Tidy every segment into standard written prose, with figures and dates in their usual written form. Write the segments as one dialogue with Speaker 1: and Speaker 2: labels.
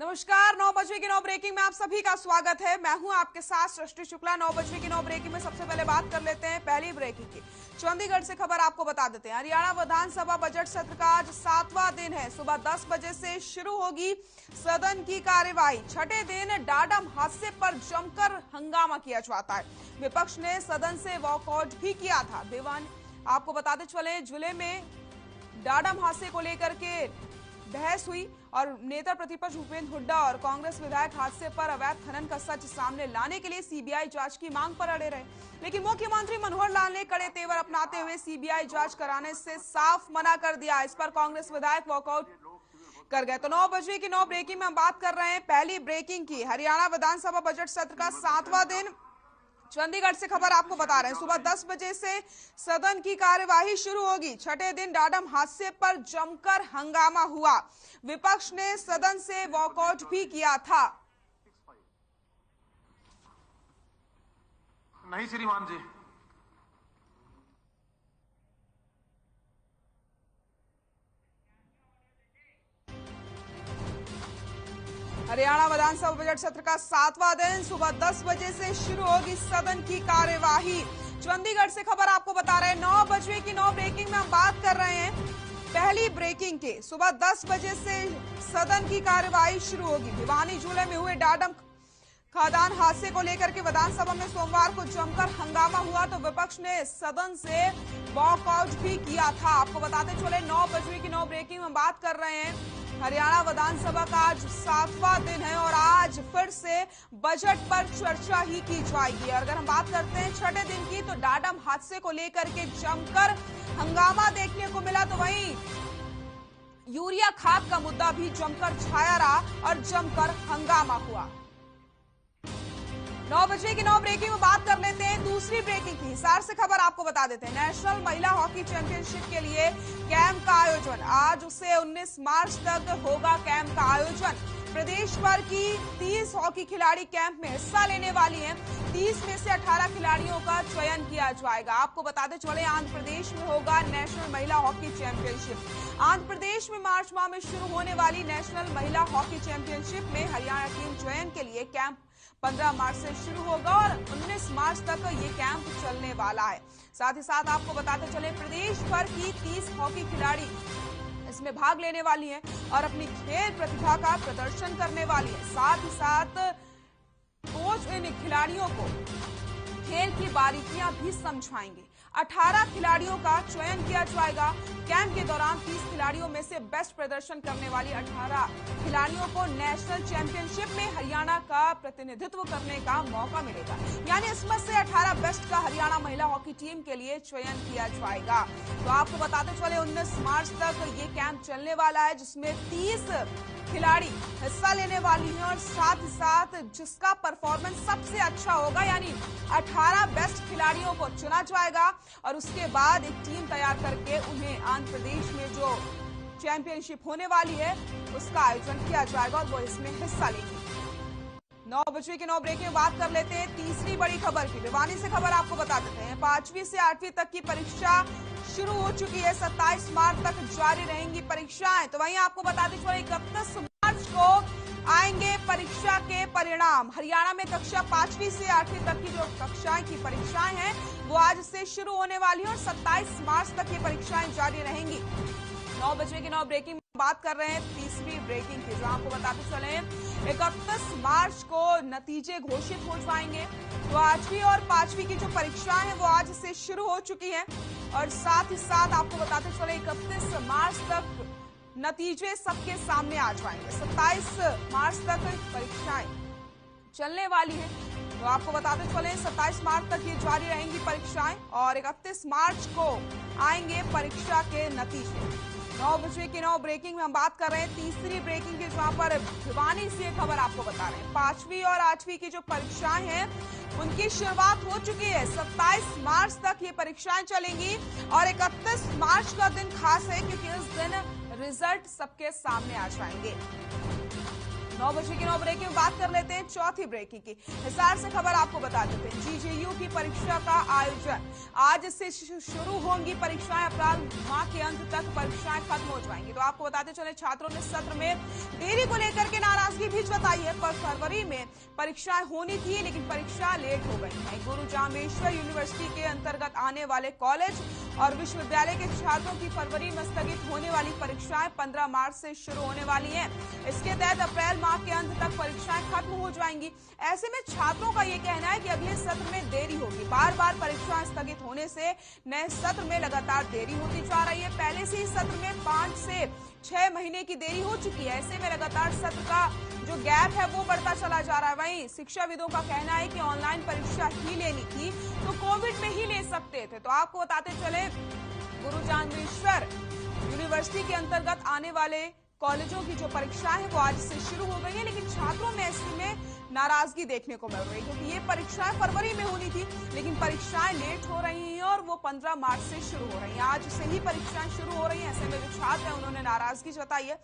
Speaker 1: नमस्कार, 9 बजे की 9 ब्रेकिंग में आप सभी का स्वागत है। मैं हूं आपके साथ सृष्टि शुक्ला। 9 बजे की 9 ब्रेकिंग में सबसे पहले बात कर लेते हैं पहली ब्रेकिंग की। चंडीगढ़ से खबर आपको बता देते हैं। हरियाणा विधानसभा बजट सत्र का आज 7वां दिन है। सुबह 10 बजे से शुरू होगी सदन की कार्यवाही। छठे दिन डाडम हादसे पर जमकर हंगामा किया जाता है। विपक्ष ने सदन से वॉकआउट भी किया था। दीवान आपको बताते चले, जिले में डाडम हादसे को लेकर के बहस हुई और नेता प्रतिपक्ष भूपेंद्र हुड्डा और कांग्रेस विधायक हादसे पर अवैध खनन का सच सामने लाने के लिए सीबीआई जांच की मांग पर अड़े रहे, लेकिन मुख्यमंत्री मनोहर लाल ने कड़े तेवर अपनाते हुए सीबीआई जांच कराने से साफ मना कर दिया। इस पर कांग्रेस विधायक वॉकआउट कर गए। तो 9 बजे की 9 ब्रेकिंग में हम बात कर रहे हैं पहली ब्रेकिंग की। हरियाणा विधानसभा बजट सत्र का 7वां दिन। चंडीगढ़ से खबर आपको बता रहे हैं। सुबह 10 बजे से सदन की कार्यवाही शुरू होगी। छठे दिन डाडम हादसे पर जमकर हंगामा हुआ। विपक्ष ने सदन से वॉकआउट भी किया था।
Speaker 2: नहीं श्रीमान जी,
Speaker 1: हरियाणा विधानसभा बजट सत्र का 7वां दिन। सुबह 10 बजे से शुरू होगी सदन की कार्यवाही। चंडीगढ़ से खबर आपको बता रहे हैं। 9 बजे की 9 ब्रेकिंग में हम बात कर रहे हैं पहली ब्रेकिंग के। सुबह 10 बजे से सदन की कार्यवाही शुरू होगी। भिवानी जिले में हुए डाडम खदान हादसे को लेकर के विधानसभा में सोमवार को जमकर हंगामा हुआ तो विपक्ष ने सदन से वॉकआउट भी किया था। आपको बताते चले, 9 बजे की 9 ब्रेकिंग में बात कर रहे हैं। हरियाणा विधानसभा का आज 7वां दिन है और आज फिर से बजट पर चर्चा ही की जाएगी। और अगर हम बात करते हैं छठे दिन की, तो डाडम हादसे को लेकर के जमकर हंगामा देखने को मिला, तो वहीं यूरिया खाद का मुद्दा भी जमकर छाया रहा और जमकर हंगामा हुआ। 9 बजे की 9 ब्रेकिंग में बात कर लेते हैं दूसरी ब्रेकिंग की। हिसार से खबर आपको बता देते हैं। नेशनल महिला हॉकी चैंपियनशिप के लिए कैंप का आयोजन आज से 19 मार्च तक होगा। कैंप का आयोजन प्रदेश भर की 30 हॉकी खिलाड़ी कैंप में हिस्सा लेने वाली हैं। 30 में से 18 खिलाड़ियों का चयन किया जाएगा। आपको बताते चले, आंध्र प्रदेश में होगा नेशनल महिला हॉकी चैंपियनशिप। आंध्र प्रदेश में मार्च माह में शुरू होने वाली नेशनल महिला हॉकी चैंपियनशिप में हरियाणा टीम चयन के लिए कैंप 15 मार्च से शुरू होगा और 19 मार्च तक ये कैंप चलने वाला है। साथ ही साथ आपको बताते चले, प्रदेश भर की 30 हॉकी खिलाड़ी इसमें भाग लेने वाली हैं और अपनी खेल प्रतिभा का प्रदर्शन करने वाली है। साथ ही साथ कोच इन खिलाड़ियों को खेल की बारीकियां भी समझाएंगे। 18 खिलाड़ियों का चयन किया जाएगा। कैंप के दौरान 30 खिलाड़ियों में से बेस्ट प्रदर्शन करने वाली 18 खिलाड़ियों को नेशनल चैंपियनशिप में हरियाणा का प्रतिनिधित्व करने का मौका मिलेगा। यानी इसमें से 18 बेस्ट का हरियाणा महिला हॉकी टीम के लिए चयन किया जाएगा। तो आपको बताते चले, 19 मार्च तक ये कैंप चलने वाला है, जिसमें 30 खिलाड़ी हिस्सा लेने वाली हैं और साथ ही साथ जिसका परफॉर्मेंस सबसे अच्छा होगा, यानी 18 बेस्ट खिलाड़ियों को चुना जाएगा और उसके बाद एक टीम तैयार करके उन्हें आंध्र प्रदेश में जो चैंपियनशिप होने वाली है उसका आयोजन किया जाएगा और वो इसमें हिस्सा लेंगे। 9 बजे की 9 ब्रेक में बात कर लेते हैं तीसरी बड़ी खबर की। भिवानी से खबर आपको बता देते हैं। 5वीं से 8वीं तक की परीक्षा शुरू हो चुकी है। 27 मार्च तक जारी रहेंगी परीक्षाएं। तो वहीं आपको बताते चले, 31 मार्च को आएंगे परीक्षा के परिणाम। हरियाणा में कक्षा 5वीं से 8वीं तक की जो कक्षाएं की परीक्षाएं हैं वो आज से शुरू होने वाली है और 27 मार्च तक ये परीक्षाएं जारी रहेंगी। 9 बजे की 9 ब्रेकिंग में बात कर रहे हैं तीसरी ब्रेकिंग की, जो आपको बताते चले 31 मार्च को नतीजे घोषित हो जाएंगे। तो 8वीं और 5वीं की जो परीक्षाएं हैं वो आज से शुरू हो चुकी हैं और साथ ही साथ आपको बताते चले 31 मार्च तक नतीजे सबके सामने आ जाएंगे। 27 मार्च तक परीक्षाएं चलने वाली हैं। तो आपको बताते चले 27 मार्च तक ये जारी रहेंगी परीक्षाएं और 31 मार्च को आएंगे परीक्षा के नतीजे। 9 बजे की 9 ब्रेकिंग में हम बात कर रहे हैं तीसरी ब्रेकिंग की, जहां पर भिवानी से खबर आपको बता रहे हैं। 5वीं और 8वीं की जो परीक्षाएं हैं उनकी शुरुआत हो चुकी है। 27 मार्च तक ये परीक्षाएं चलेंगी और 31 मार्च का दिन खास है क्योंकि इस दिन रिजल्ट सबके सामने आ जाएंगे। 9 बजे की 9 ब्रेकिंग में बात कर लेते हैं चौथी ब्रेकिंग की। हिसार से खबर आपको बता देते हैं, जीजेयू की परीक्षा का आयोजन आज से शुरू होंगी परीक्षाएं। अप्रैल माह के अंत तक परीक्षाएं खत्म हो जाएंगी। तो आपको बताते चले, छात्रों ने सत्र में देरी को लेकर के नाराजगी भी जताई है। पर फरवरी में परीक्षाएं होनी थी, लेकिन परीक्षा लेट हो गई है। गुरु जामेश्वर यूनिवर्सिटी के अंतर्गत आने वाले कॉलेज और विश्वविद्यालय के छात्रों की फरवरी में स्थगित होने वाली परीक्षाएं 15 मार्च से शुरू होने वाली हैं। इसके तहत अप्रैल माह के अंत तक परीक्षाएं खत्म हो जाएंगी। ऐसे में छात्रों का ये कहना है कि अगले सत्र में देरी होगी। बार बार परीक्षाएं स्थगित होने से नए सत्र में लगातार देरी होती जा रही है। पहले से ही सत्र में 5 से 6 महीने की देरी हो चुकी है। ऐसे में लगातार सत्र का जो गैप है वो बढ़ता चला जा रहा है। वहीं शिक्षाविदों का कहना है कि ऑनलाइन परीक्षा ही लेनी थी तो कोविड में ही ले सकते थे। तो आपको बताते चले, गुरु जामेश्वर यूनिवर्सिटी के अंतर्गत आने वाले कॉलेजों की जो परीक्षाएं हैं वो आज से शुरू हो गई है, लेकिन छात्रों में ऐसे में नाराजगी देखने को मिल रही है, क्योंकि ये परीक्षाएं फरवरी में होनी थी, लेकिन परीक्षाएं लेट हो रही हैं और वो 15 मार्च से शुरू हो रही हैं। आज से ही परीक्षाएं शुरू हो रही हैं। ऐसे में जो छात्र हैं उन्होंने नाराजगी जताई है।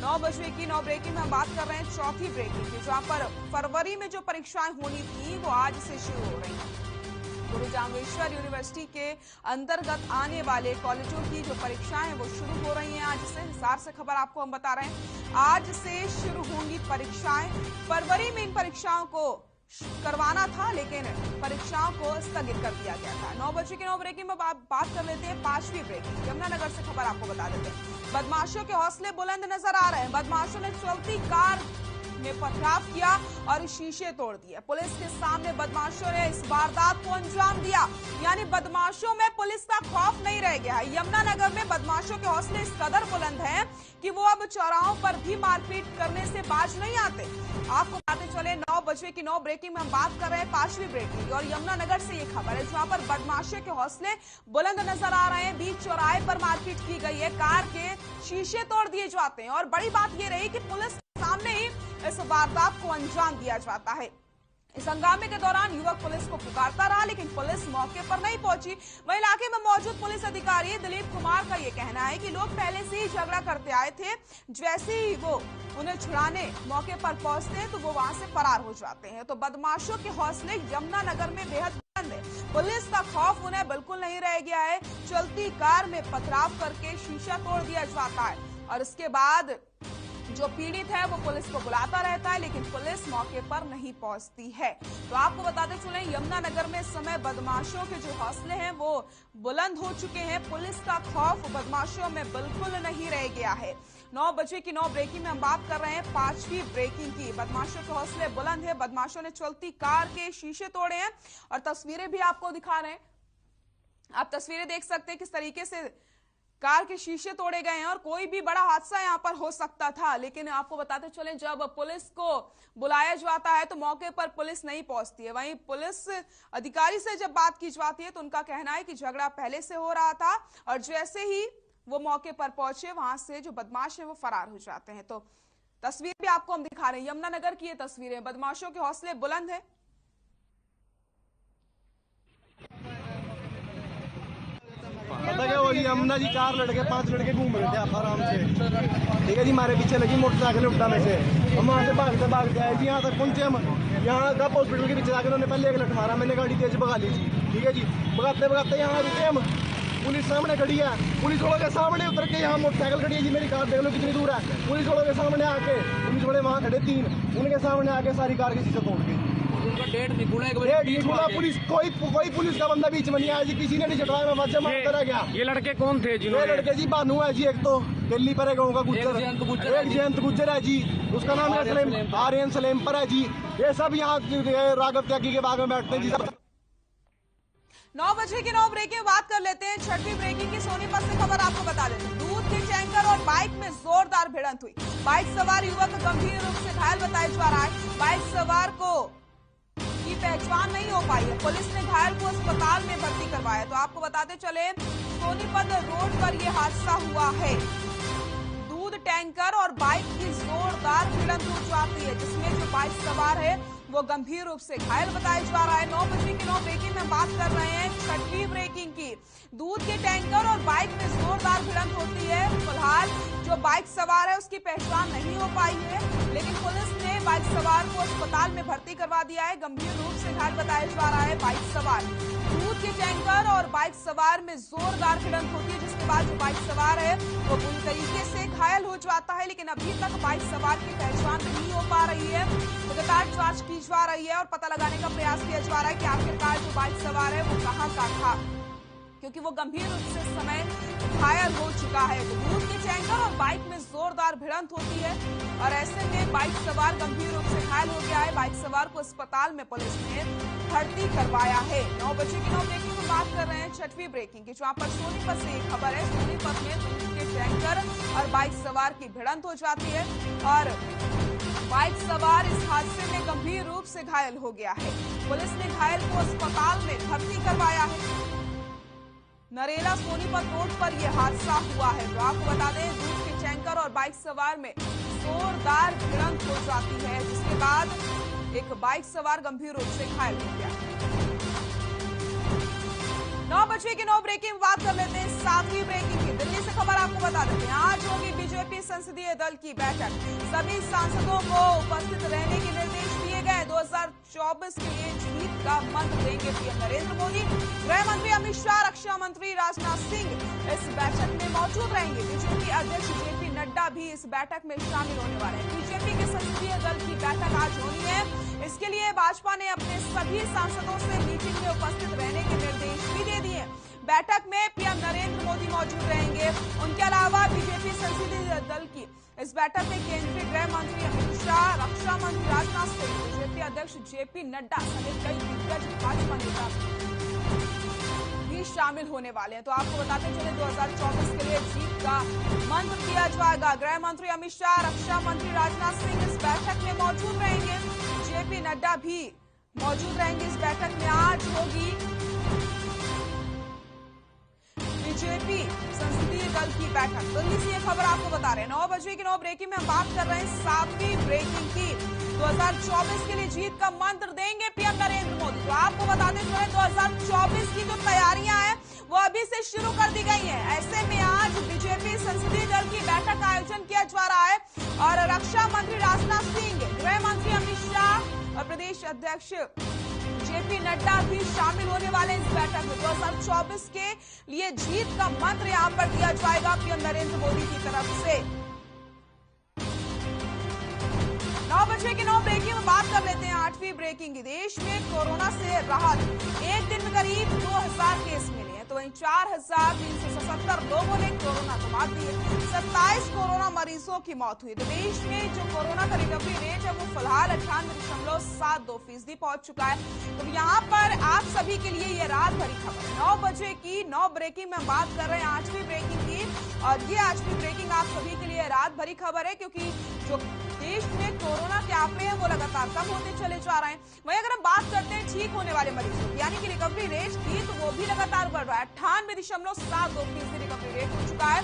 Speaker 1: 9 बजे की 9 ब्रेकिंग में हम बात कर रहे हैं चौथी ब्रेकिंग की, जहां पर फरवरी में जो परीक्षाएं होनी थी वो आज से शुरू हो रही है। गुरु जामेश्वर यूनिवर्सिटी के अंतर्गत आने वाले कॉलेजों की जो परीक्षाएं हैं वो शुरू हो रही हैं आज से। हिसार से खबर आपको हम बता रहे हैं, आज से शुरू होंगी परीक्षाएं। फरवरी में इन परीक्षाओं को करवाना था, लेकिन परीक्षाओं को स्थगित कर दिया गया था। 9 बजे की 9 ब्रेकिंग में बात कर लेते हैं पांचवी ब्रेकिंग। यमुनानगर से खबर आपको बता देते हैं, बदमाशों के हौसले बुलंद नजर आ रहे हैं। बदमाशों ने चलती कार में पथराव किया और शीशे तोड़ दिए। पुलिस के सामने बदमाशों ने इस वारदात को अंजाम दिया, यानी बदमाशों में पुलिस का खौफ नहीं रह गया है। यमुनानगर में बदमाशों के हौसले इस कदर बुलंद हैं कि वो अब चौराहों पर भी मारपीट करने से बाज नहीं आते। आपको बताते चले, 9 बजे की 9 ब्रेकिंग में हम बात कर रहे हैं पांचवी ब्रेकिंग और यमुनानगर से ये खबर है, जहां पर बदमाशों के हौसले बुलंद नजर आ रहे हैं। बीच चौराहे पर मारपीट की गई है, कार के शीशे तोड़ दिए जाते हैं और बड़ी बात ये रही कि पुलिस के सामने ही इस वारदात को अंजाम दिया जाता है। इस हंगामे के दौरान युवक पुलिस को पुकारता रहा, लेकिन पुलिस मौके पर नहीं पहुंची। वहीं इलाके में मौजूद पुलिस अधिकारी दिलीप कुमार का ये कहना है कि लोग पहले से ही झगड़ा करते आए थे, जैसे ही वो उन्हें छुड़ाने मौके पर पहुंचते हैं तो वो वहां से फरार हो जाते हैं। तो बदमाशों के हौसले यमुनानगर में बेहद बुलंद है। पुलिस का खौफ उन्हें बिल्कुल नहीं रह गया है। चलती कार में पथराव करके शीशा तोड़ दिया जाता है और इसके बाद जो पीड़ित है वो पुलिस को बुलाता रहता है, लेकिन पुलिस मौके पर नहीं पहुंचती है। तो आपको बताते चले, यमुनानगर में इस समय बदमाशों के जो हौसले हैं वो बुलंद हो चुके हैं। पुलिस का खौफ बदमाशों में बिल्कुल नहीं रह गया है। 9 बजे की 9 ब्रेकिंग में हम बात कर रहे हैं पांचवी ब्रेकिंग की। बदमाशों के हौसले बुलंद है। बदमाशों ने चलती कार के शीशे तोड़े हैं और तस्वीरें भी आपको दिखा रहे हैं। आप तस्वीरें देख सकते हैं किस तरीके से कार के शीशे तोड़े गए हैं और कोई भी बड़ा हादसा यहां पर हो सकता था, लेकिन आपको बताते चले, जब पुलिस को बुलाया जाता है तो मौके पर पुलिस नहीं पहुंचती है। वहीं पुलिस अधिकारी से जब बात की जाती है तो उनका कहना है कि झगड़ा पहले से हो रहा था और जैसे ही वो मौके पर पहुंचे वहां से जो बदमाश है वो फरार हो जाते हैं। तो तस्वीर भी आपको हम दिखा रहे हैं, यमुनानगर की ये तस्वीरें। बदमाशों के हौसले बुलंद है।
Speaker 2: पता क्या, वही यमुना जी 4 लड़के 5 लड़के घूम रहे थे आराम से, ठीक है जी। हमारे पीछे लगी मोटरसाइकिल उठा में से, हम वहाँ से भागते आए जी, यहाँ तक पहुंचे हम। यहाँ कब हॉस्पिटल के पीछे जाकर उन्होंने पहले एक लट मारा, मैंने गाड़ी तेज भगा ली थी, ठीक है जी। भगाते यहाँ रुके हम, पुलिस सामने खड़ी है। पुलिस वालों के सामने उतर के यहाँ मोटरसाइकिल खड़ी है जी, मेरी कार देख लो कितनी दूर है। पुलिस वालों के सामने आके, पुलिस वाले वहाँ खड़े 3, उनके सामने आके सारी कार के शीशे तोड़ के डेट निकुला। पुलिस कोई पुलिस का बंदा बीच में नहीं आया जी, किसी ने नहीं चढ़ाया। मैं वजह मारता रह गया।
Speaker 3: ये लड़के कौन थे? ये
Speaker 2: लड़के जी बानू है जी, एक तो दिल्ली पर है गाँव का गुज्जर, एक जयंत गुज्जर है जी, उसका नाम है आर्यन सलेम पर है जी। ये सब यहाँ राघव त्यागी के बाग में बैठते हैं जी सब।
Speaker 1: 9 बजे की 9 ब्रेकिंग में बात कर लेते हैं छठवीं ब्रेकिंग की। सोनीपत से खबर आपको बता देते हैं, दूध के टैंकर और बाइक में जोरदार भिड़ंत हुई। बाइक सवार युवक गंभीर रूप से घायल बताया जा रहा है। बाइक सवार को की पहचान नहीं हो पाई है। पुलिस ने घायल को अस्पताल में भर्ती करवाया। तो आपको बताते चले, सोनीपत रोड पर यह हादसा हुआ है। दूध टैंकर और बाइक की जोरदार भिड़ंत हो जाती है, जिसमें जो बाइक सवार है वो गंभीर रूप से घायल बताया जा रहा है। 9 बजे की 9 ब्रेकिंग में बात कर रहे हैं छठवीं ब्रेकिंग की। दूध के टैंकर और बाइक में जोरदार भिड़ंत होती है। फिलहाल जो जो बाइक सवार है उसकी पहचान नहीं हो पाई है, लेकिन पुलिस ने बाइक सवार को अस्पताल में भर्ती करवा दिया है। गंभीर रूप से घायल बताया जा रहा है बाइक सवार। दूध के टैंकर और बाइक सवार में जोरदार भिड़ंत होती है, जिसके बाद जो बाइक सवार है वो पूरी तरीके से घायल हो जाता है, लेकिन अभी तक बाइक सवार की पहचान नहीं हो पा रही है। लगातार जांच की जा रही है और पता लगाने का प्रयास किया जा रहा है कि आखिरकार जो बाइक सवार है वो कहां का था, क्योंकि वो गंभीर रूप से इस समय घायल हो चुका है। तो दूध के टैंकर और बाइक में जोरदार भिड़ंत होती है और ऐसे में बाइक सवार गंभीर रूप से घायल हो गया है। बाइक सवार को अस्पताल में पुलिस ने भर्ती करवाया है। 9 बजे की 9 ब्रेकिंग में बात कर रहे हैं, छठवीं ब्रेकिंग की, जहां पर सोनीपत से एक खबर है। सोनीपत में दूध के टैंकर और बाइक सवार की भिड़ंत हो जाती है और बाइक सवार इस हादसे में गंभीर रूप से घायल हो गया है। पुलिस ने घायल को अस्पताल में भर्ती करवाया है। नरेला सोनीपत रोड पर यह हादसा हुआ है। तो आपको बता दें, दूध के टैंकर और बाइक सवार में जोरदार भिड़ंत हो जाती है, जिसके बाद एक बाइक सवार गंभीर रूप से घायल हो गया। 9 बजे की 9 ब्रेकिंग बात कर लेते हैं, 7वीं ब्रेकिंग की। दिल्ली से खबर आपको बता देते हैं, आज होगी बीजेपी संसदीय दल की बैठक। सभी सांसदों को उपस्थित रहने के निर्देश दिए गए। 2024 के लिए जीत का मंत्र देंगे पीएम नरेंद्र मोदी। गृह मंत्री अमित शाह, रक्षा मंत्री राजनाथ सिंह इस बैठक में मौजूद रहेंगे। बीजेपी अध्यक्ष जेपी नड्डा भी इस बैठक में शामिल होने वाले हैं। बीजेपी के संसदीय दल की बैठक आज होनी है। इसके लिए भाजपा ने अपने सभी सांसदों से मीटिंग में उपस्थित रहने के निर्देश भी दे दिए। बैठक में पीएम नरेंद्र मोदी मौजूद रहेंगे। उनके अलावा बीजेपी संसदीय दल की इस बैठक में केंद्रीय गृह मंत्री अमित शाह, रक्षा मंत्री राजनाथ सिंह, बीजेपी अध्यक्ष जेपी नड्डा समेत कई दिग्गज भाजपा नेता भी शामिल होने वाले हैं। तो आपको बताते चले, 2024 के लिए जीत का मंत्र दिया जाएगा। गृह मंत्री अमित शाह, रक्षा मंत्री राजनाथ सिंह इस बैठक में मौजूद रहेंगे। जेपी नड्डा भी मौजूद रहेंगे इस बैठक में। आज होगी बीजेपी संसदीय दल की बैठक। दिल्ली से ये खबर आपको बता रहे हैं। 9 बजे की 9 ब्रेकिंग में हम बात कर रहे हैं 7वीं ब्रेकिंग की। 2024 के लिए जीत का मंत्र देंगे पीएम नरेंद्र मोदी। तो आपको बताते चले, 2024 की जो तैयारियां हैं वो अभी से शुरू कर दी गई हैं। ऐसे में आज बीजेपी संसदीय दल की बैठक का आयोजन किया जा रहा है और रक्षा मंत्री राजनाथ सिंह, गृह मंत्री अमित शाह और प्रदेश अध्यक्ष जेपी नड्डा भी शामिल होने वाले इस बैठक में। 2024 के लिए जीत का मंत्र यहां पर दिया जाएगा पीएम नरेंद्र मोदी की तरफ से। 9 बजे की 9 ब्रेकिंग में बात कर लेते हैं 8वीं ब्रेकिंग की। देश में कोरोना से राहत, एक दिन में करीब 2000 केस मिले हैं, तो वहीं 4377 लोगों ने कोरोना को मात दी है। 27 कोरोना मरीजों की मौत हुई। तो देश में जो कोरोना का रिकवरी रेट है वो फिलहाल 98.72% पहुंच चुका है। तो यहाँ पर आप सभी के लिए ये रात भरी खबर है। 9 बजे की 9 ब्रेकिंग में बात कर रहे हैं 8वीं ब्रेकिंग की, और ये 8वीं ब्रेकिंग आप सभी के लिए रात भरी खबर है, क्योंकि जो देश में कोरोना के आंकड़े हैं वो लगातार कम होते चले जा रहे हैं। वहीं अगर हम बात करते हैं ठीक होने वाले मरीजों की, यानी कि रिकवरी रेट की, तो वो भी लगातार बढ़ रहा है। 98.72% रिकवरी रेट हो चुका है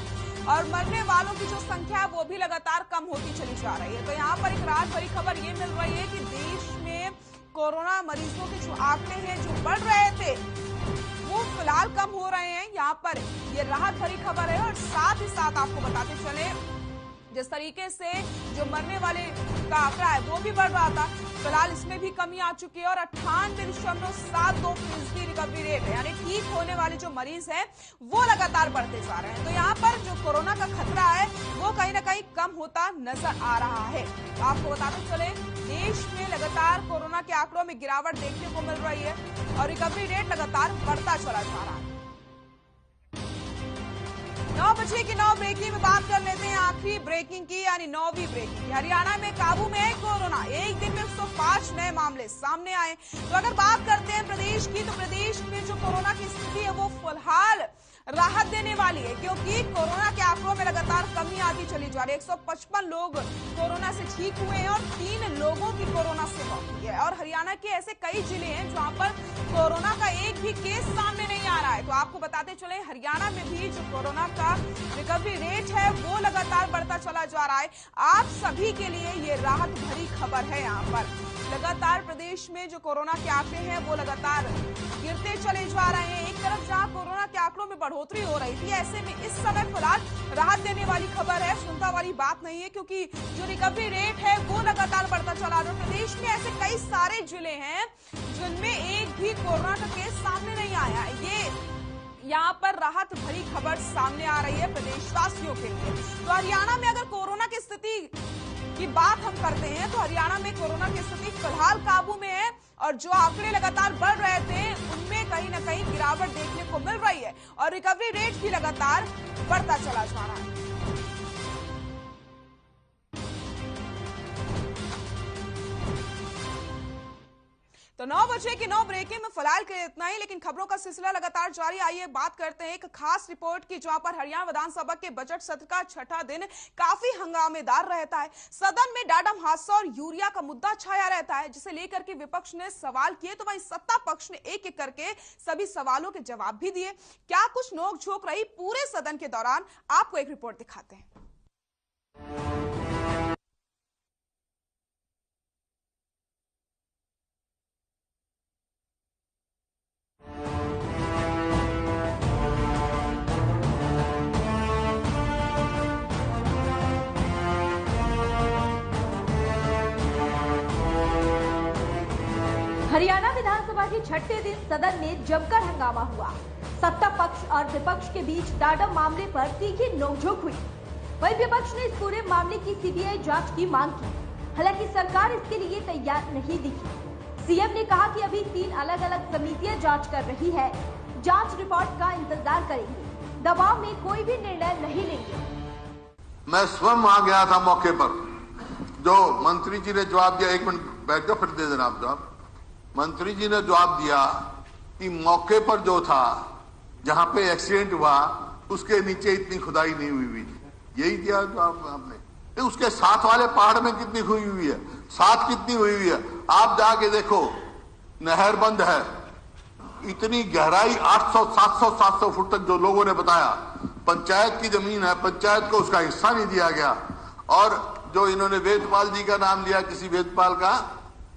Speaker 1: और मरने वालों की जो संख्या है वो भी लगातार कम होती चली जा रही है। तो यहाँ पर एक रात भरी खबर ये मिल रही है कि देश में कोरोना मरीजों के जो आंकड़े हैं जो बढ़ रहे थे वो फिलहाल कम हो रहे हैं। यहाँ पर ये राहत भरी खबर है और साथ ही साथ आपको बताते चले, जिस तरीके से जो मरने वाले का आंकड़ा है वो भी बढ़ रहा था, फिलहाल इसमें भी कमी आ चुकी है और 98.72% रिकवरी रेट है, यानी ठीक होने वाले जो मरीज हैं वो लगातार बढ़ते जा रहे हैं। तो यहाँ पर जो कोरोना का खतरा है वो कहीं ना कहीं कम होता नजर आ रहा है। तो आपको बताते चले, देश में लगातार कोरोना के आंकड़ों में गिरावट देखने को मिल रही है और रिकवरी रेट लगातार बढ़ता चला जा रहा है। 9 बजे की 9 ब्रेकिंग में बात कर लेते हैं आखिरी ब्रेकिंग की, यानी 9वीं ब्रेकिंग। हरियाणा में काबू में है कोरोना, एक दिन में 105 नए मामले सामने आए। तो अगर बात करते हैं प्रदेश की, तो प्रदेश में जो कोरोना की स्थिति है वो फिलहाल राहत देने वाली है, क्योंकि कोरोना के आंकड़ों में लगातार कमी आती चली जा रही है। 155 लोग कोरोना से ठीक हुए हैं और 3 लोगों की कोरोना से मौत हुई है। और हरियाणा के ऐसे कई जिले हैं जहां पर कोरोना का एक भी केस सामने नहीं आ रहा है। तो आपको बताते चले, हरियाणा में भी जो कोरोना का रिकवरी रेट है वो लगातार बढ़ता चला जा रहा है। आप सभी के लिए ये राहत भरी खबर है। यहाँ पर लगातार प्रदेश में जो कोरोना के आंकड़े हैं वो लगातार गिरते चले जा रहे हैं। एक तरफ जहां कोरोना के आंकड़ों में बढ़ोतरी हो रही थी, ऐसे में इस समय फिलहाल राहत देने वाली खबर है, चिंता वाली बात नहीं है, क्योंकि जो रिकवरी रेट है वो लगातार बढ़ता चला रहा है। प्रदेश में ऐसे कई सारे जिले हैं जिनमें एक भी कोरोना का केस सामने नहीं आया। ये यहाँ पर राहत भरी खबर सामने आ रही है प्रदेशवासियों के लिए। तो हरियाणा में अगर कोरोना की स्थिति की बात हम करते हैं तो हरियाणा में कोरोना की स्थिति फिलहाल काबू में है और जो आंकड़े लगातार बढ़ रहे थे उनमें कहीं ना कहीं गिरावट देखने को मिल रही है और रिकवरी रेट भी लगातार बढ़ता चला जा रहा है। तो 9 बजे की 9 ब्रेकिंग में फिलहाल के इतना ही, लेकिन खबरों का सिलसिला लगातार जारी। आइए बात करते हैं एक खास रिपोर्ट की, जहां पर हरियाणा विधानसभा के बजट सत्र का छठा दिन काफी हंगामेदार रहता है। सदन में डाडम हादसा और यूरिया का मुद्दा छाया रहता है, जिसे लेकर के विपक्ष ने सवाल किए तो वहीं सत्ता पक्ष ने एक एक करके सभी सवालों के जवाब भी दिए। क्या कुछ नोक-झोंक रही पूरे सदन के दौरान, आपको एक रिपोर्ट दिखाते हैं।
Speaker 3: हरियाणा विधानसभा के छठे दिन सदन में जमकर हंगामा हुआ। सत्ता पक्ष और विपक्ष के बीच डाडम मामले पर तीखी नोकझोंक हुई। वहीं विपक्ष ने इस पूरे मामले की सीबीआई जांच की मांग की। हालांकि सरकार इसके लिए तैयार नहीं दिखी। सीएम ने कहा कि अभी 3 अलग अलग समितियां जांच कर रही है, जांच रिपोर्ट का इंतजार करेंगे, दबाव में कोई भी निर्णय नहीं लेंगे।
Speaker 4: मैं स्वयं आ गया था मौके पर, जो मंत्री जी ने जवाब दिया। 1 मिनट बैठ जाओ, फिर दे देना आप जवाब। मंत्री जी ने जवाब दिया कि मौके पर जो था, जहां पे एक्सीडेंट हुआ, उसके नीचे इतनी खुदाई नहीं हुई थी। यही दिया जवाब आपने। तो उसके साथ वाले पहाड़ में कितनी हुई हुई है, साथ कितनी हुई हुई है, आप जाके देखो। नहर बंद है, इतनी गहराई 800, 700, 700 फुट तक जो लोगों ने बताया। पंचायत की जमीन है, पंचायत को उसका हिस्सा नहीं दिया गया। और जो इन्होंने वेदपाल जी का नाम लिया, किसी वेदपाल का,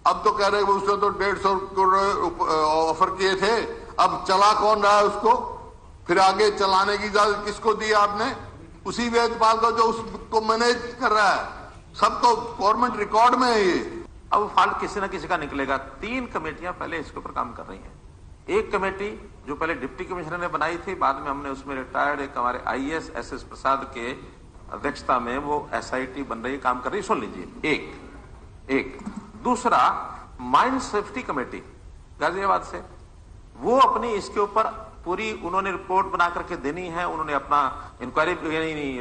Speaker 4: अब तो कह रहे हैं उसने तो 150 करोड़ ऑफर किए थे, अब चला कौन रहा है उसको? फिर आगे चलाने की इजाजत किसको दी आपने? उसी वेदपाल को जो उसको मैनेज कर रहा है। सब तो गवर्नमेंट रिकॉर्ड में है ये।
Speaker 5: अब फाल्ट किसी न किसी का निकलेगा। 3 कमेटियां पहले इसके ऊपर काम कर रही हैं। एक कमेटी जो पहले डिप्टी कमिश्नर ने बनाई थी, बाद में हमने उसमें रिटायर्ड एक हमारे आईएएस एसएस प्रसाद के अध्यक्षता में वो एसआईटी बन रही, काम कर रही। सुन लीजिए, एक दूसरा माइन सेफ्टी कमेटी गाजियाबाद से, वो अपनी इसके ऊपर पूरी उन्होंने रिपोर्ट बना करके देनी है। उन्होंने अपना इंक्वायरी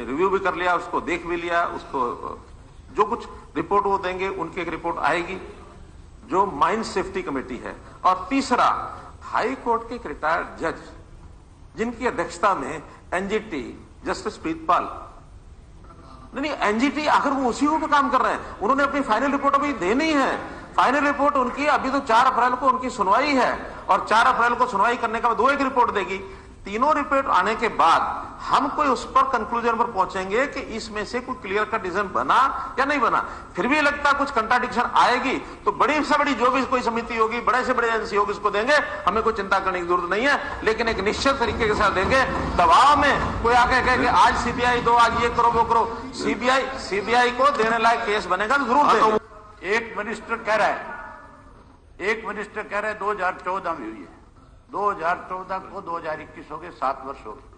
Speaker 5: रिव्यू भी कर लिया, उसको देख भी लिया। उसको जो कुछ रिपोर्ट वो देंगे, उनकी एक रिपोर्ट आएगी जो माइन सेफ्टी कमेटी है। और तीसरा हाई कोर्ट के एक रिटायर्ड जज, जिनकी अध्यक्षता में एनजीटी जस्टिस प्रीतपाल, नहीं एनजीटी, आखिर वो उसी पे काम कर रहे हैं। उन्होंने अपनी फाइनल रिपोर्ट अभी देनी है। फाइनल रिपोर्ट उनकी अभी तो 4 अप्रैल को उनकी सुनवाई है और 4 अप्रैल को सुनवाई करने के बाद वो एक रिपोर्ट देगी। तीनों रिपोर्ट आने के बाद हम कोई उस पर कंक्लूजन पर पहुंचेंगे कि इसमें से कोई क्लियर कट डिसीजन बना या नहीं बना। फिर भी लगता कुछ कंट्राडिक्शन आएगी तो बड़ी से बड़ी जो भी कोई समिति होगी, बड़े से बड़े एजेंसी होगी, उसको देंगे। हमें कोई चिंता करने की जरूरत नहीं है, लेकिन एक निश्चित तरीके के साथ देंगे। दबाव में कोई आके कहे कि आज सीबीआई दो, आज ये करो वो करो, सीबीआई को देने लायक केस बनेगा तो जरूर देंगे।
Speaker 6: एक मिनिस्टर कह रहा है 2014 में हुई है, 2014 को 2021 हो गए, 7 वर्ष हो गए।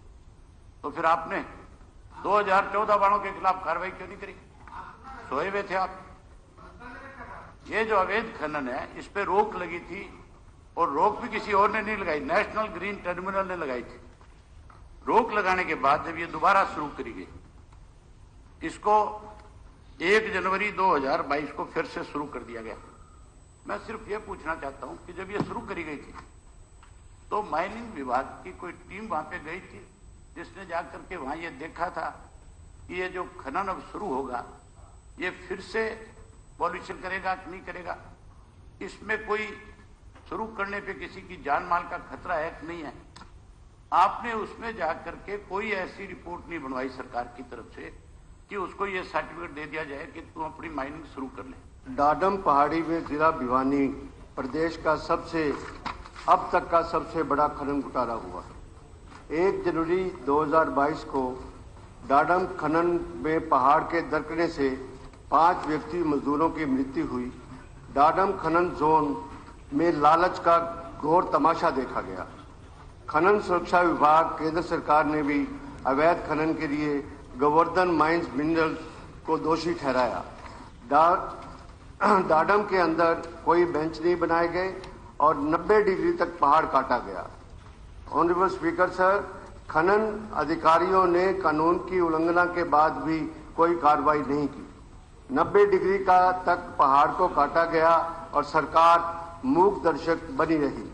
Speaker 6: तो फिर आपने 2014 वालों के खिलाफ कार्रवाई क्यों नहीं करी? सोए हुए थे आप। ये जो अवैध खनन है, इस पे रोक लगी थी और रोक भी किसी और ने नहीं लगाई, नेशनल ग्रीन ट्रिब्यूनल ने लगाई थी। रोक लगाने के बाद जब ये दोबारा शुरू करी गई, इसको 1 जनवरी 2022 को फिर से शुरू कर दिया गया। मैं सिर्फ ये पूछना चाहता हूं कि जब ये शुरू करी गई थी तो माइनिंग विभाग की कोई टीम वहां पे गई थी, जिसने जाकर के वहां ये देखा था कि ये जो खनन अब शुरू होगा, ये फिर से पॉल्यूशन करेगा कि नहीं करेगा, इसमें कोई शुरू करने पे किसी की जान माल का खतरा है कि नहीं है? आपने उसमें जाकर के कोई ऐसी रिपोर्ट नहीं बनवाई सरकार की तरफ से कि उसको ये सर्टिफिकेट दे दिया जाए कि तू अपनी माइनिंग शुरू कर ले।
Speaker 7: डाडम पहाड़ी में जिला भिवानी प्रदेश का अब तक का सबसे बड़ा खनन घोटाला हुआ। 1 जनवरी 2022 को डाडम खनन में पहाड़ के दरकने से 5 व्यक्ति मजदूरों की मृत्यु हुई। डाडम खनन जोन में लालच का घोर तमाशा देखा गया। खनन सुरक्षा विभाग, केंद्र सरकार ने भी अवैध खनन के लिए गोवर्धन माइंस मिनरल्स को दोषी ठहराया। डाडम के अंदर कोई बेंच नहीं बनाए गए और 90 डिग्री तक पहाड़ काटा गया। ऑनरेबल स्पीकर सर, खनन अधिकारियों ने कानून की उल्लंघना के बाद भी कोई कार्रवाई नहीं की। 90 डिग्री तक पहाड़ को काटा गया और सरकार मूक दर्शक बनी रही।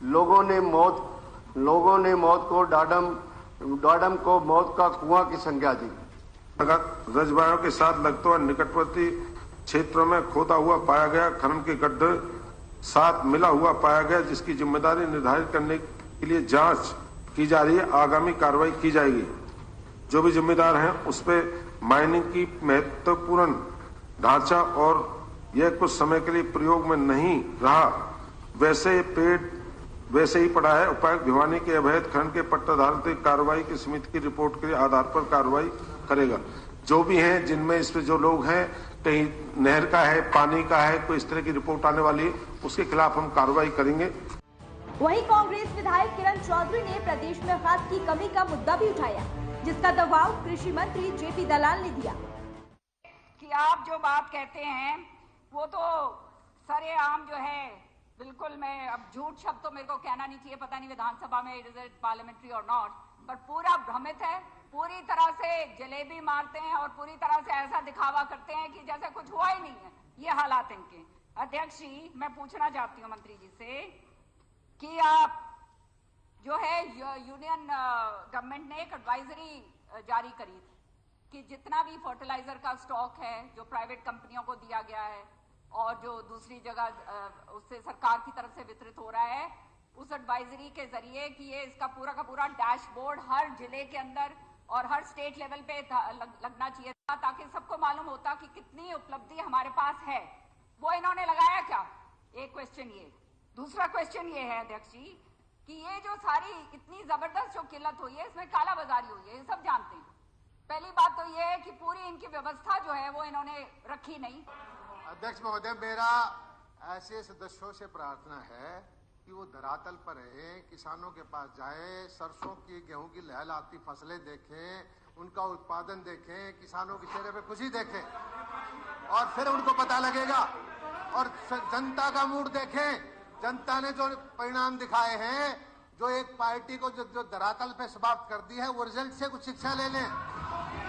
Speaker 7: लोगों ने मौत को डाडम को मौत का कुआं की संज्ञा दी।
Speaker 8: रजवाड़ों के साथ लगते हुए निकटवर्ती क्षेत्रों में खोदा हुआ पाया गया, खनन के गड्ढे साथ मिला हुआ पाया गया, जिसकी जिम्मेदारी निर्धारित करने के लिए जांच की जा रही है। आगामी कार्रवाई की जाएगी। जो भी जिम्मेदार हैं उस पर माइनिंग की महत्वपूर्ण ढांचा और यह कुछ समय के लिए प्रयोग में नहीं रहा वैसे ही पड़ा है। उपायुक्त भिवानी के अवैध खनन के पट्टाधारकों की कार्रवाई की समिति की रिपोर्ट के आधार पर कार्रवाई करेगा। जो भी हैं, जिनमें इस पे जो लोग हैं, कहीं नहर का है, पानी का है, कोई इस तरह की रिपोर्ट आने वाली है, उसके खिलाफ हम कार्रवाई करेंगे।
Speaker 3: वहीं कांग्रेस विधायक किरण चौधरी ने प्रदेश में खाद की कमी का मुद्दा भी उठाया, जिसका दबाव कृषि मंत्री जेपी दलाल ने दिया
Speaker 9: कि आप जो बात कहते हैं वो तो सरेआम जो है, बिल्कुल मैं अब झूठ शब्द तो मेरे को कहना नहीं चाहिए, पता नहीं विधानसभा में इज इट पार्लियामेंट्री और नॉट, पर पूरा भ्रमित है, पूरी तरह से जलेबी मारते हैं और पूरी तरह से ऐसा दिखावा करते हैं कि जैसे कुछ हुआ ही नहीं है। ये हालात इनके। अध्यक्ष जी, मैं पूछना चाहती हूँ मंत्री जी से कि आप जो है यूनियन गवर्नमेंट ने एक एडवाइजरी जारी करी थी कि जितना भी फर्टिलाइजर का स्टॉक है जो प्राइवेट कंपनियों को दिया गया है और जो दूसरी जगह उससे सरकार की तरफ से वितरित हो रहा है, उस एडवाइजरी के जरिए कि ये इसका पूरा का पूरा डैशबोर्ड हर जिले के अंदर और हर स्टेट लेवल पे लगना चाहिए था, ताकि सबको मालूम होता कि कितनी उपलब्धि हमारे पास है। वो इन्होंने लगाया क्या? एक क्वेश्चन ये। दूसरा क्वेश्चन ये है अध्यक्ष जी कि ये जो सारी इतनी जबरदस्त जो किल्लत हुई है, इसमें कालाबाजारी हुई है, ये सब जानते हैं। पहली बात तो ये है कि पूरी इनकी व्यवस्था जो है वो इन्होंने रखी नहीं।
Speaker 10: अध्यक्ष महोदय, मेरा ऐसे सदस्यों से प्रार्थना है कि वो धरातल पर रहे, किसानों के पास जाए, सरसों की, गेहूं की लहलहाती फसलें देखें, उनका उत्पादन देखें, किसानों के चेहरे पे खुशी देखें और फिर उनको पता लगेगा। और जनता का मूड देखें। जनता ने जो परिणाम दिखाए हैं, जो एक पार्टी को जो धरातल पे समाप्त कर दी है, वो रिजल्ट से कुछ शिक्षा ले लें।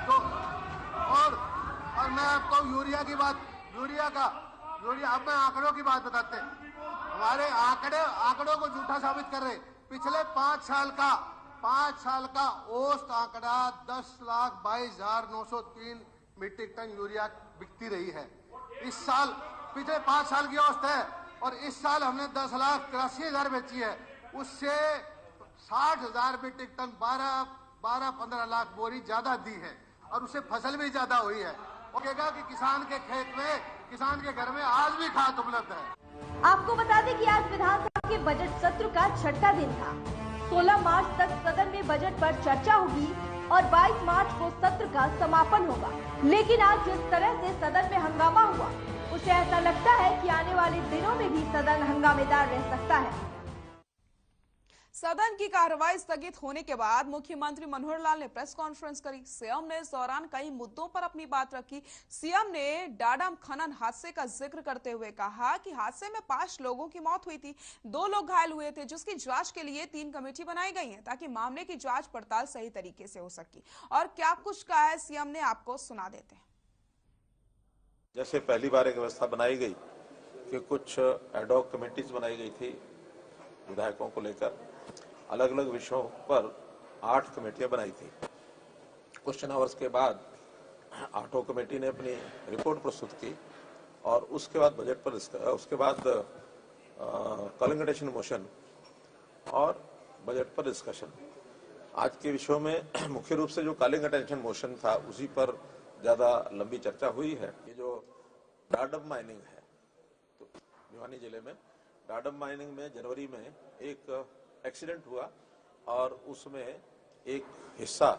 Speaker 10: तो और मैं आपको यूरिया अब मैं आंकड़ों की बात बताते हैं। हमारे आंकड़ों को झूठा साबित कर रहे। पिछले 5 साल का औसत आंकड़ा 10,22,903 मीट्रिक टन यूरिया बिकती रही है। इस साल पिछले 5 साल की औसत है और इस साल हमने 10,83,000 बेची है। उससे 60,000 मीट्रिक टन 12-15 लाख बोरी ज्यादा दी है और उससे फसल भी ज्यादा हुई है। वो कहेगा कि किसान के खेत में, किसान के घर में आज भी खाद उपलब्ध है।
Speaker 3: आपको बता दें कि आज विधानसभा के बजट सत्र का छठा दिन था। 16 मार्च तक सदन में बजट पर चर्चा होगी और 22 मार्च को सत्र का समापन होगा। लेकिन आज जिस तरह से सदन में हंगामा हुआ, उसे ऐसा लगता है कि आने वाले दिनों में भी सदन हंगामेदार रह सकता है।
Speaker 1: सदन की कार्रवाई स्थगित होने के बाद मुख्यमंत्री मनोहर लाल ने प्रेस कॉन्फ्रेंस करी। सीएम ने इस दौरान कई मुद्दों पर अपनी बात रखी। सीएम ने डाडम खनन हादसे का जिक्र करते हुए कहा कि हादसे में 5 लोगों की मौत हुई थी, 2 लोग घायल हुए थे, जिसकी जांच के लिए 3 कमेटी बनाई गई है ताकि मामले की जांच पड़ताल सही तरीके से हो सके। और क्या कुछ कहा है सीएम ने, आपको सुना देते हैं।
Speaker 5: जैसे पहली बार एक व्यवस्था बनाई गई कि कुछ एडहॉक कमेटीज बनाई गई थी विधायकों को लेकर, अलग अलग विषयों पर 8 कमेटियां बनाई थी। क्वेश्चन आवर्स के बाद 8 कमेटी ने अपनी रिपोर्ट प्रस्तुत की और उसके बाद बजट पर उसके बाद कॉलिंग अटेंशन मोशन और बजट पर डिस्कशन। आज के विषयों में मुख्य रूप से जो कॉलिंग अटेंशन मोशन था उसी पर ज्यादा लंबी चर्चा हुई है। ये जो डाडम माइनिंग है, तो भिवानी जिले में डाडम माइनिंग में जनवरी में एक एक्सीडेंट हुआ और उसमें एक हिस्सा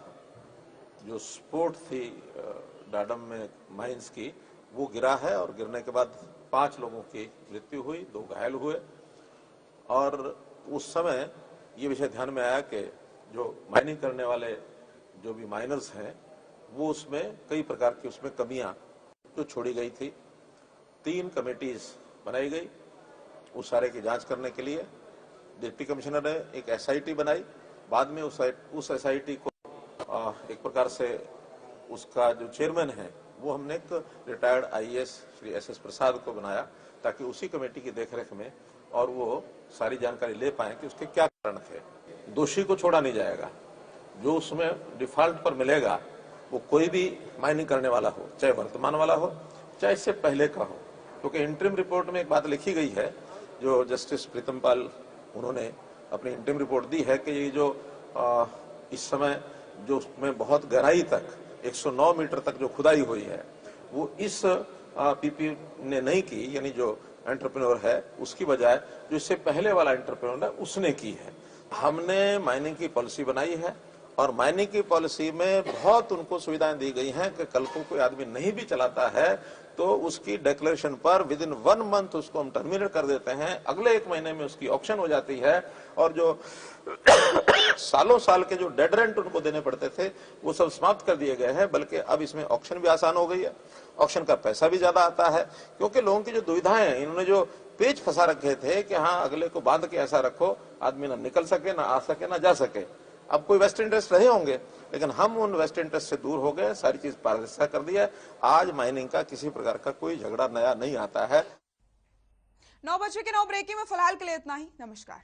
Speaker 5: जो स्पोर्ट थी डाडम में माइंस की, वो गिरा है और गिरने के बाद 5 लोगों की मृत्यु हुई, 2 घायल हुए। और उस समय ये विषय ध्यान में आया कि जो माइनिंग करने वाले जो भी माइनर्स हैं, वो उसमें कई प्रकार की उसमें कमियां जो छोड़ी गई थी। 3 कमेटीज बनाई गई उस सारे की जांच करने के लिए। डिप्टी कमिश्नर ने एक SIT बनाई, बाद में उस SIT को एक प्रकार से उसका जो चेयरमैन है वो हमने एक रिटायर्ड IAS श्री SS प्रसाद को बनाया, ताकि उसी कमेटी की देखरेख में और वो सारी जानकारी ले पाए कि उसके क्या कारण थे। दोषी को छोड़ा नहीं जाएगा, जो उसमें डिफॉल्ट पर मिलेगा वो कोई भी माइनिंग करने वाला हो, चाहे वर्तमान वाला हो चाहे इससे पहले का हो। क्योंकि इंटरिम रिपोर्ट में एक बात लिखी गई है, जो जस्टिस प्रीतम पाल उन्होंने अपनी इंटरिम रिपोर्ट दी है कि ये जो इस समय जो उसमें बहुत गहराई तक 109 मीटर तक जो खुदाई हुई है, वो इस PP ने नहीं की, यानी जो एंटरप्रेन्योर है उसकी बजाय जो इससे पहले वाला एंटरप्रेन्योर है उसने की है। हमने माइनिंग की पॉलिसी बनाई है और माइनिंग की पॉलिसी में बहुत उनको सुविधाएं दी गई हैं कि कल को कोई आदमी नहीं भी चलाता है तो उसकी डिक्लेरेशन पर विदिन 1 मंथ उसको हम टर्मिनेट कर देते हैं, अगले 1 महीने में उसकी ऑक्शन हो जाती है। और जो सालों साल के जो डेड रेंट उनको देने पड़ते थे वो सब समाप्त कर दिए गए हैं, बल्कि अब इसमें ऑक्शन भी आसान हो गई है, ऑक्शन का पैसा भी ज्यादा आता है। क्योंकि लोगों की जो दुविधाएं हैं, इन्होंने जो पेज फंसा रखे थे कि हाँ अगले को बांध के ऐसा रखो आदमी ना निकल सके, ना आ सके, ना जा सके। अब कोई वेस्ट इंटरेस्ट रहे होंगे, लेकिन हम उन वेस्ट इंटरेस्ट से दूर हो गए, सारी चीज पारदर्शिता कर दी है। आज माइनिंग का किसी प्रकार का कोई झगड़ा नया नहीं आता है।
Speaker 1: 9 बजे के 9 ब्रेकिंग में फिलहाल के लिए इतना ही। नमस्कार।